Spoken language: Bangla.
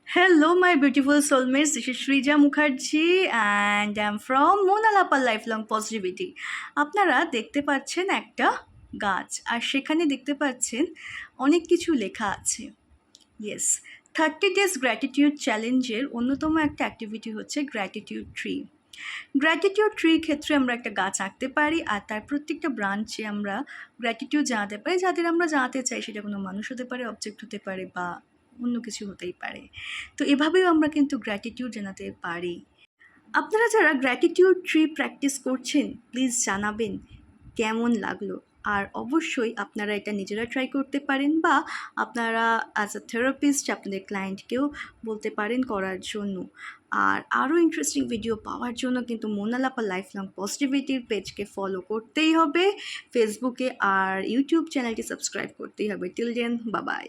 Hello, my beautiful soulmates. This is Shrija Mukherjee and I'm from Monalapa Lifelong Positivity. আপনারা দেখতে পাচ্ছেন একটা গাছ আর সেখানে দেখতে পাচ্ছেন অনেক কিছু লেখা আছে। ইয়েস, 30 days গ্র্যাটিটিউড চ্যালেঞ্জের অন্যতম একটা অ্যাক্টিভিটি হচ্ছে গ্র্যাটিটিউড ট্রি। গ্র্যাটিটিউড ট্রির ক্ষেত্রে আমরা একটা গাছ আঁকতে পারি আর তার প্রত্যেকটা ব্রাঞ্চে আমরা গ্র্যাটিটিউড জানাতে পারি, যাদের আমরা জানাতে চাই। সেটা কোনো মানুষ হতে পারে, অবজেক্ট হতে পারে বা অন্য কিছু হতেই পারে। তো এভাবেও আমরা কিন্তু গ্র্যাটিটিউড জানাতে পারি। আপনারা যারা গ্র্যাটিটিউড ট্রি প্র্যাকটিস করছেন প্লিজ জানাবেন কেমন লাগলো। আর অবশ্যই আপনারা এটা নিজেরা ট্রাই করতে পারেন বা আপনারা অ্যাজ আ থেরাপিস্ট আপনাদের ক্লায়েন্টকেও বলতে পারেন করার জন্য। আর আরও ইন্টারেস্টিং ভিডিও পাওয়ার জন্য কিন্তু মোনালাপা লাইফ লং পজিটিভিটির পেজকে ফলো করতেই হবে, ফেসবুকে আর ইউটিউব চ্যানেলটি সাবস্ক্রাইব করতেই হবে। Till then, bye by.